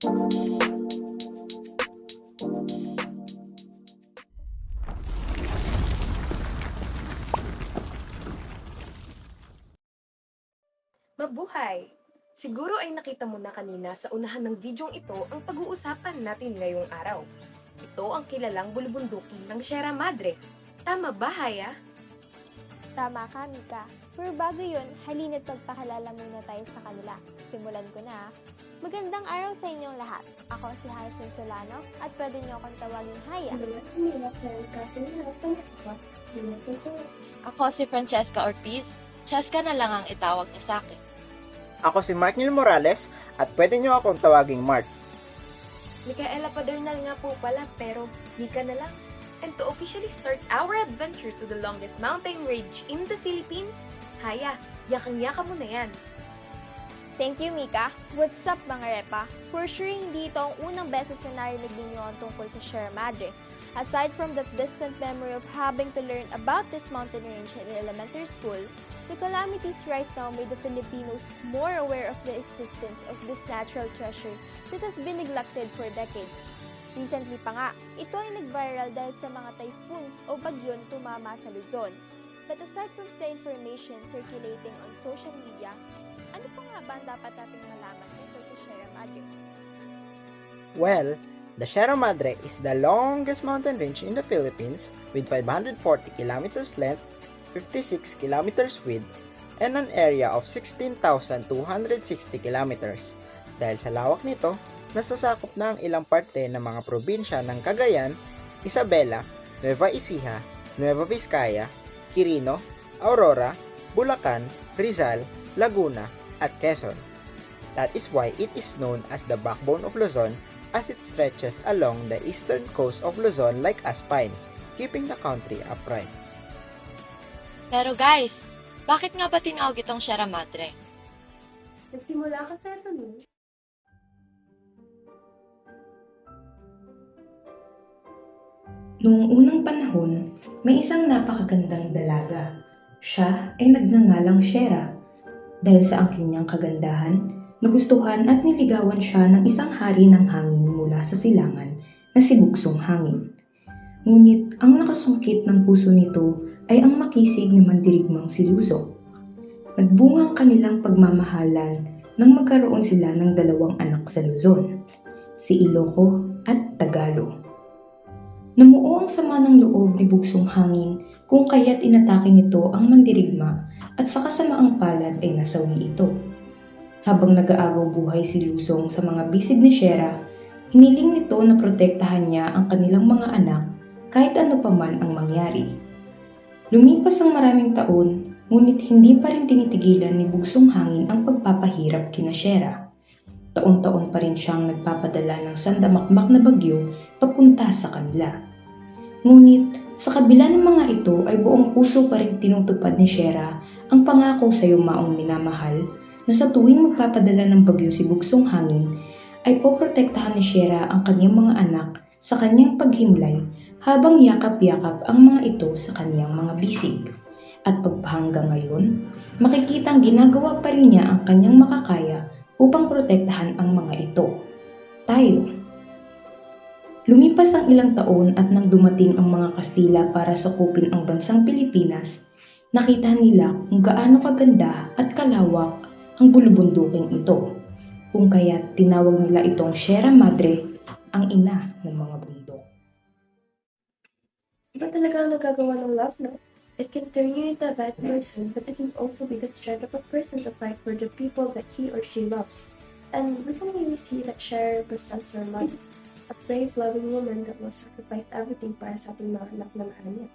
Mabuhay! Siguro ay nakita mo na kanina sa unahan ng videong ito ang pag-uusapan natin ngayong araw. Ito ang kilalang bulubundukin ng Sierra Madre. Tama ba, Haya? Tama ka, Mika. Pero bago yun, halina't magpakilala muna tayo sa kanila. Simulan ko na. Magandang araw sa inyong lahat. Ako si Hyacinth Solano at pwede niyo akong tawaging Haya. Ako si Francesca Ortiz. Cheska na lang ang itawag niyo sa akin. Ako si Mark Neil Morales at pwede nyo akong tawaging Mark. Micaela Padernal nga po pala, pero Mika na lang. And to officially start our adventure to the longest mountain range in the Philippines, Haya, yakang-yaka mo na yan. Thank you, Mika. What's up, mga repa? For sure, hindi ito ang unang beses na narinig ninyo ang tungkol sa Sierra Madre. Aside from that distant memory of having to learn about this mountain range in elementary school, the calamities right now made the Filipinos more aware of the existence of this natural treasure that has been neglected for decades. Recently pa nga, ito ay nag-viral dahil sa mga typhoons o bagyo na tumama sa Luzon. But aside from the information circulating on social media, ano pa nga ba ang dapat nating malaman tungkol sa Sierra Madre? Well, the Sierra Madre is the longest mountain range in the Philippines with 540 kilometers length, 56 kilometers width, and an area of 16,260 kilometers. Dahil sa lawak nito, nasasakop na ang ilang parte ng mga probinsya ng Cagayan, Isabela, Nueva Ecija, Nueva Vizcaya, Quirino, Aurora, Bulacan, Rizal, Laguna, at Quezon. That is why it is known as the backbone of Luzon, as it stretches along the eastern coast of Luzon like a spine, keeping the country upright. Pero guys, bakit nga ba tinawag itong Sierra Madre? Nagsimula ka sa tanong. Noong unang panahon, may isang napakagandang dalaga. Siya ay nagngangalang Sierra. Dahil sa ang kanyang kagandahan, nagustuhan at niligawan siya ng isang hari ng hangin mula sa silangan na si Bugsong Hangin. Ngunit ang nakasungkit ng puso nito ay ang makisig na mandirigmang si Luzon. Nagbunga ang kanilang pagmamahalan nang magkaroon sila ng dalawang anak sa Luzon, si Iloco at Tagalog. Namuo ang sama ng loob ni Bugsong Hangin kung kaya't inatake nito ang mandirigma at sa kasamaang palad ay nasawi ito. Habang nag-aagaw buhay si Luzon sa mga bisig ni Sierra, hiniling nito na protektahan niya ang kanilang mga anak kahit ano pa man ang mangyari. Lumipas ang maraming taon, ngunit hindi pa rin tinitigilan ni Bugsong Hangin ang pagpapahirap kina Sierra. Taon-taon pa rin siyang nagpapadala ng sandamakmak na bagyo papunta sa kanila. Ngunit sa kabila ng mga ito ay buong puso pa rin tinutupad ni Sierra ang pangako sa yumaong minamahal na sa tuwing magpapadala ng bagyo si Bugsong Hangin ay poprotektahan ni Sierra ang kanyang mga anak sa kanyang paghimlay habang yakap-yakap ang mga ito sa kanyang mga bisig. At pagpahanggang ngayon, makikitang ginagawa pa rin niya ang kanyang makakaya upang protektahan ang mga ito. Tayo. Lumipas ang ilang taon at nang dumating ang mga Kastila para sakupin ang bansang Pilipinas, nakita nila kung gaano kaganda at kalawak ang bulubunduking ito, kung kaya't tinawag nila itong Sierra Madre, ang ina ng mga bundok. Iba talaga ang nagagawa ng love, no? It can turn you into a bad person, but it can also be the strength of a person to fight for the people that he or she loves. And we can really see that Sierra represents her mother, a brave, loving woman that will sacrifice everything para sa ating mga anak na mahal niya.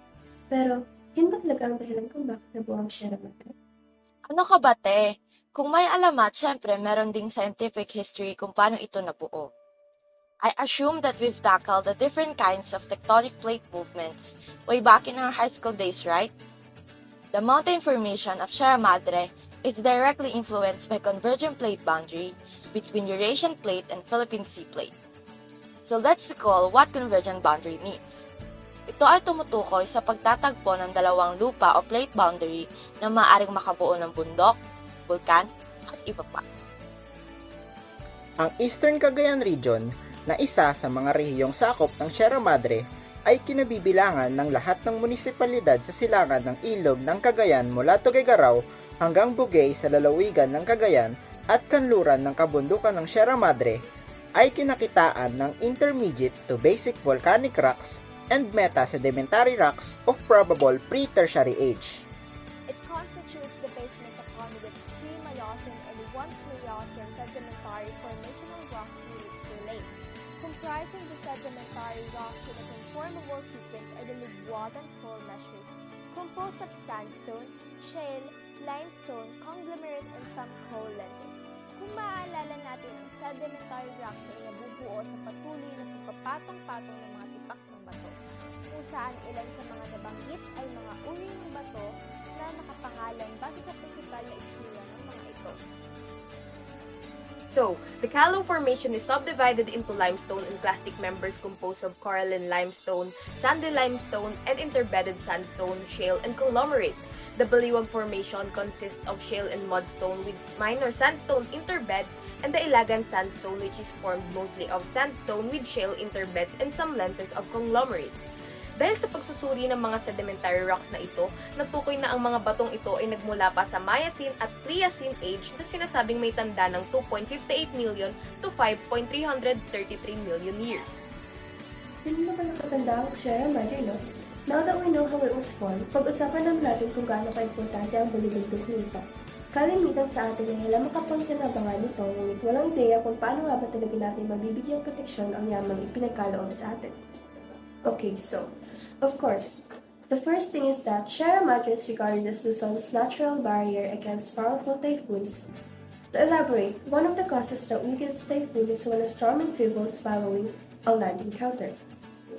Pero, yun ba talaga ang dahilan kung bakit nabuo ang Sierra Madre? Ano ka ba, te? Kung may alamat, syempre meron ding scientific history kung paano ito nabuo. I assume that we've tackled the different kinds of tectonic plate movements way back in our high school days, right? The mountain formation of Sierra Madre is directly influenced by convergent plate boundary between Eurasian plate and Philippine Sea plate. So let's recall what convergent boundary means. Ito ay tumutukoy sa pagtatagpo ng dalawang lupa o plate boundary na maaaring makabuo ng bundok, bulkan, at iba pa. Ang Eastern Cagayan region, na isa sa mga rehiyong sakop ng Sierra Madre, ay kinabibilangan ng lahat ng munisipalidad sa silangan ng ilog ng Cagayan mula Tuguegarao hanggang Bugay sa lalawigan ng Cagayan at kanluran ng kabundukan ng Sierra Madre, ay kinakitaan ng intermediate to basic volcanic rocks and meta-sedimentary rocks of probable pre-tertiary age. It constitutes the basement upon which 3 Miocene and 1 Pliocene sedimentary formational rock units relate. Comprising the sedimentary rocks in a conformable sequence are the Liguatan coal measures, composed of sandstone, shale, limestone, conglomerate, and some coal lenses. Kung maaalala natin, ang sedimentary rocks ay nabubuo sa patuloy na pagpapatong-patong ng mga tipak ng bato, kung saan ilan sa mga nabanggit ay mga uri ng bato na nakapangalan base sa pisikal na itsura ng mga ito. So, the Kaliwa Formation is subdivided into limestone and clastic members composed of coralline limestone, sandy limestone, and interbedded sandstone, shale, and conglomerate. The Baliwag Formation consists of shale and mudstone with minor sandstone interbeds, and the Ilagan sandstone, which is formed mostly of sandstone with shale interbeds and some lenses of conglomerate. Dahil sa pagsusuri ng mga sedimentary rocks na ito, natukoy na ang mga batong ito ay nagmula pa sa Miocene at Pliocene age na sinasabing may tanda ng 2.58 million to 5.333 million years. Hindi na ba nakatanda ang Sierra Madre, no? Now that we know how it was formed, pag-usapan naman natin kung gaano ka-importante ang bulibugtong nito. Kalimitan sa atin ay alam makapagkanabangan nito, ngunit walang ideya kung paano nga ba talaga natin mabibigyang proteksyon ang yamang ipinagkaloob sa atin. Okay, so, of course, the first thing is that Sierra Madre is regarded as Luzon's natural barrier against powerful typhoons. To elaborate, one of the causes that weakens typhoon is when a storm enfeebles following a land encounter.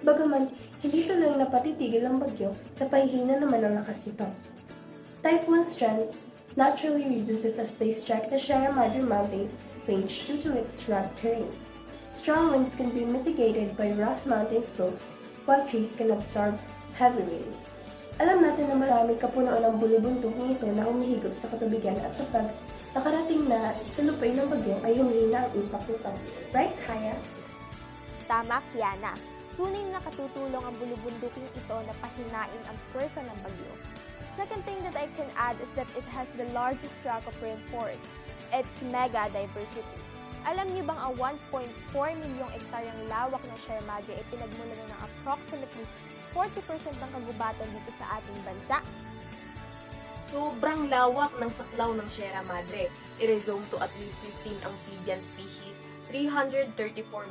Bagaman, hindi tuloy na patitigil ang bagyo, napahihina naman ang lakas nito. Typhoon strength naturally reduces as they strike the Sierra Madre Mountain range due to its rugged terrain. Strong winds can be mitigated by rough mountain slopes, while trees can absorb heavy rains. Alam natin na maraming kapunuan ng bulubuntuking ito na humihigop sa katubigan at kapag nakarating na sa lupain ng bagyo ay humihina ang impact nito. Right, Haya? Tama, Kiana. Tunay na nakatutulong ang bulubunduking ito na pahinain ang pwersa ng bagyo. Second thing that I can add is that it has the largest tract of rainforest. It's mega diversity. Alam niyo bang ang 1.4 milyong ektaryang lawak ng Sierra Madre ay pinagmula ng approximately 40% ng kagubatan dito sa ating bansa? Sobrang lawak ng saklaw ng Sierra Madre. It is home to at least 15 amphibian species, 334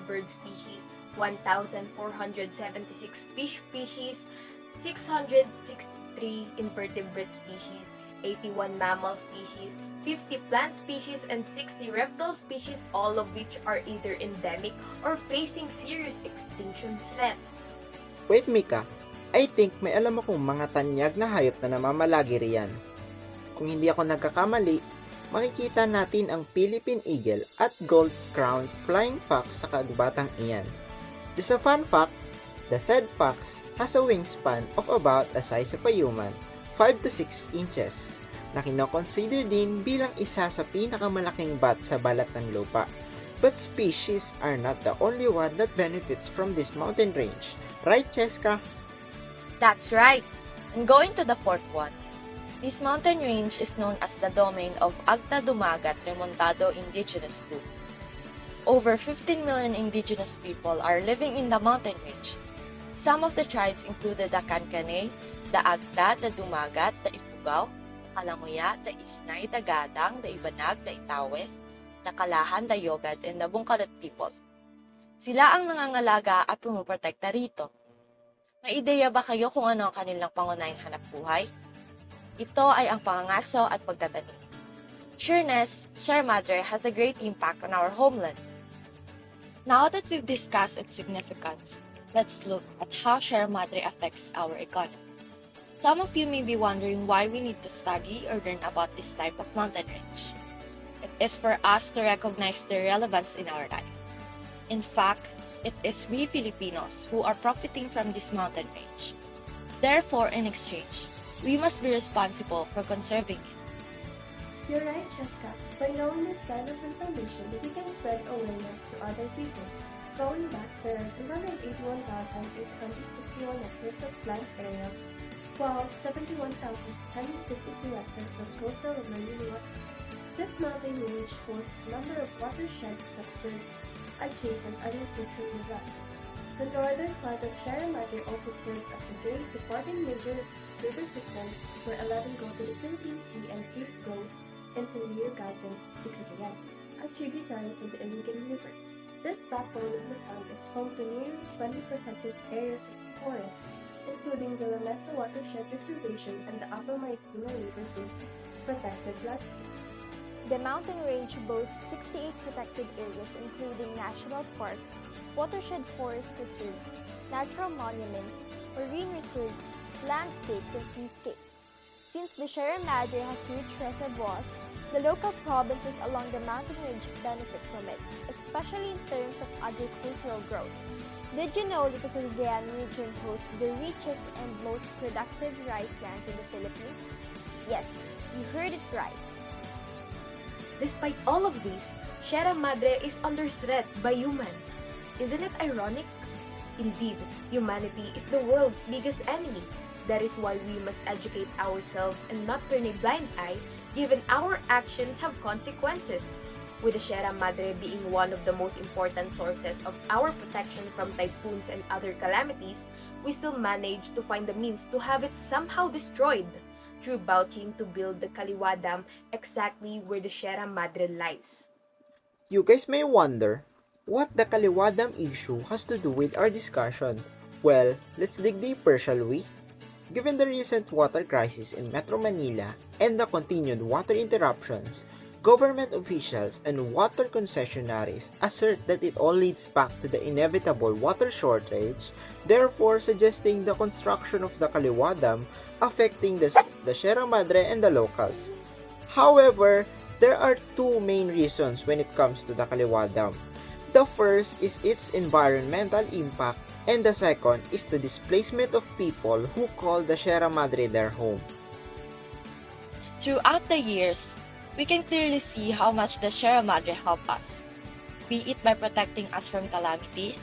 bird species, 1,476 fish species, 663 invertebrate species, 81 mammal species, 50 plant species, and 60 reptile species, all of which are either endemic or facing serious extinction threat. Wait, Mika. I think may alam akong mga tanyag na hayop na namamalagi riyan. Kung hindi ako nagkakamali, makikita natin ang Philippine eagle at gold-crowned flying fox sa kagubatang iyan. Just a fun fact, the said fox has a wingspan of about the size of a human, 5 to 6 inches, na kinoconsider din bilang isa sa pinakamalaking bat sa balat ng lupa. But species are not the only one that benefits from this mountain range. Right, Cheska? That's right. And going to the fourth one, this mountain range is known as the domain of Agta Dumagat Remontado Indigenous Group. Over 15 million indigenous people are living in the mountain range. Some of the tribes included the Kankane, the Agta, the Dumagat, the Ifugao, the Kalanguya, the Isnay, the Gadang, the Ibanag, the Itawes, the Kalahan, the Yogad, and the Bungkalat people. Sila ang nangangalaga at pumuprotekta rito. May ideya ba kayo kung ano ang kanilang pangunahing hanap buhay? Ito ay ang pangangaso at pagtatanim. Sureness, Sierra Madre has a great impact on our homeland. Now that we've discussed its significance, let's look at how Sierra Madre affects our economy. Some of you may be wondering why we need to study or learn about this type of mountain range. It is for us to recognize their relevance in our life. In fact, it is we Filipinos who are profiting from this mountain range. Therefore, in exchange, we must be responsible for conserving it. You're right, Cheska. By knowing this kind of information, we can spread awareness to other people. Going back, there are 281,861 hectares of plant areas, while 71,652 hectares of coastal and marine waters. This mountain range boasts a number of watersheds that serve adjacent agricultural land. The northern part of Sierra Madre also serves as the drain to 14 major river systems, where 11 go to the Philippine Sea and 8 goes into Rio Grande, the Cagayan, as tributaries of the Iligan River. This backbone of the Sun is home to nearly 20 protected areas of forest, including the La Mesa Watershed Reservation and the Upper Marikina River Basin protected landscapes. The mountain range boasts 68 protected areas including national parks, watershed forest reserves, natural monuments, marine reserves, landscapes, and seascapes. Since the Sierra Madre has rich reservoirs, the local provinces along the mountain range benefit from it, especially in terms of agricultural growth. Did you know that the Cagayan region hosts the richest and most productive rice lands in the Philippines? Yes, you heard it right. Despite all of this, Sierra Madre is under threat by humans. Isn't it ironic? Indeed, humanity is the world's biggest enemy. That is why we must educate ourselves and not turn a blind eye, given our actions have consequences. With the Sierra Madre being one of the most important sources of our protection from typhoons and other calamities, we still manage to find the means to have it somehow destroyed through vouching to build the Kaliwa Dam exactly where the Sierra Madre lies. You guys may wonder what the Kaliwa Dam issue has to do with our discussion. Well, let's dig deeper, shall we? Given the recent water crisis in Metro Manila and the continued water interruptions, government officials and water concessionaries assert that it all leads back to the inevitable water shortage, therefore suggesting the construction of the Kaliwa Dam affecting the Sierra Madre and the locals. However, there are two main reasons when it comes to the Kaliwa Dam. The first is its environmental impact, and the second is the displacement of people who call the Sierra Madre their home. Throughout the years, we can clearly see how much the Sierra Madre helped us, be it by protecting us from calamities,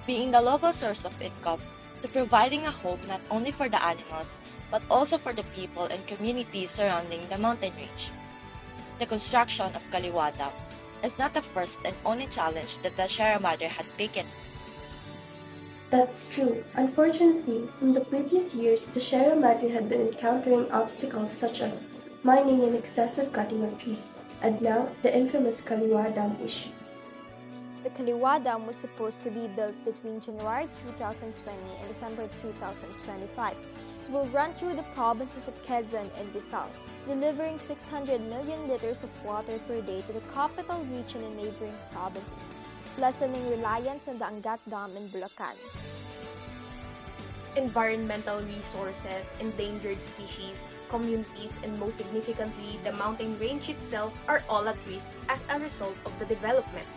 being the local source of income, to providing a home not only for the animals, but also for the people and communities surrounding the mountain range. The construction of Kaliwa Dam is not the first and only challenge that the Sierra Madre had taken. That's true. Unfortunately, from the previous years, the Sierra Madre had been encountering obstacles such as mining and excessive cutting of trees, and now the infamous Kaliwa Dam issue. The Kaliwa Dam was supposed to be built between January 2020 and December 2025. It will run through the provinces of Quezon and Rizal, delivering 600 million liters of water per day to the capital region and neighboring provinces, lessening reliance on the Angat Dam in Bulacan. Environmental resources, endangered species, communities, and most significantly, the mountain range itself are all at risk as a result of the development.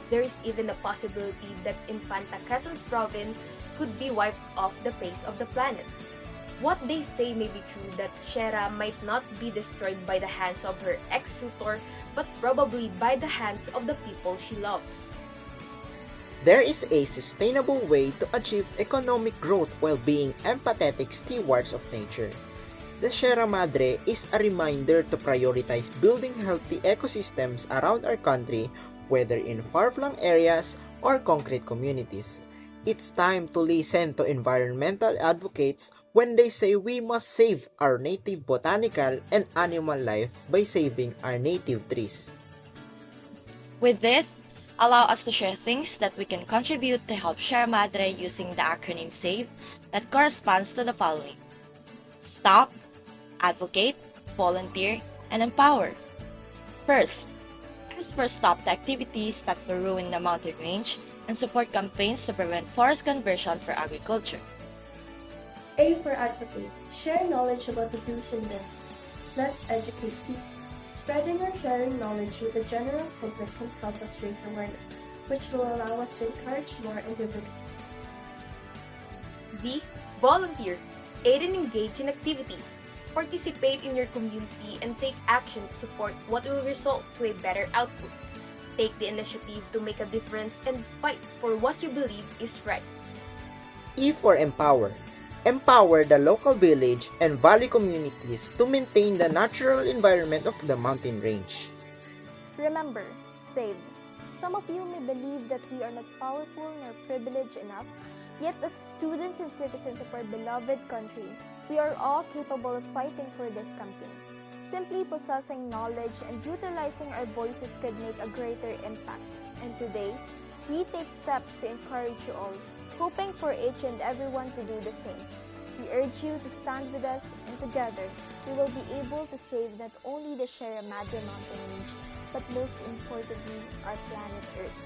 There is even a possibility that Infanta Quezon's province could be wiped off the face of the planet. What they say may be true that Sierra might not be destroyed by the hands of her ex-suitor, but probably by the hands of the people she loves. There is a sustainable way to achieve economic growth while being empathetic stewards of nature. The Sierra Madre is a reminder to prioritize building healthy ecosystems around our country, whether in far-flung areas or concrete communities. It's time to listen to environmental advocates when they say we must save our native botanical and animal life by saving our native trees. With this, allow us to share things that we can contribute to help Sierra Madre using the acronym SAVE that corresponds to the following: Stop, Advocate, Volunteer, and Empower. First, ask for stop the activities that will ruin the mountain range and support campaigns to prevent forest conversion for agriculture. A for advocate. Share knowledge about the do's and don'ts. Let's educate people. Spreading or sharing knowledge with the general public can help us raise awareness, which will allow us to encourage more individuals. B. Volunteer. Aid and engage in activities. Participate in your community and take action to support what will result to a better output. Take the initiative to make a difference and fight for what you believe is right. E for empower. Empower the local village and valley communities to maintain the natural environment of the mountain range. Remember, save. Some of you may believe that we are not powerful nor privileged enough, yet as students and citizens of our beloved country, we are all capable of fighting for this campaign. Simply possessing knowledge and utilizing our voices could make a greater impact. And today, we take steps to encourage you all, hoping for each and everyone to do the same. We urge you to stand with us, and together, we will be able to save not only the Sierra Madre Mountain Range, but most importantly, our planet Earth.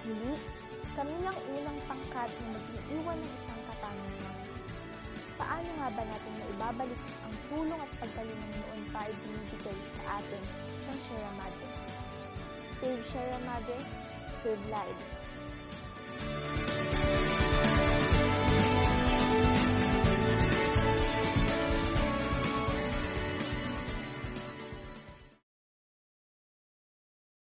Muli, kami ng unang pangkat na mag-iiwan ng isang katanungan. Paano nga ba natin maibabalik ang tulong at pagkalinang noon pa ay binibigay sa atin ng Sierra Madre? Save Sierra Madre, save lives.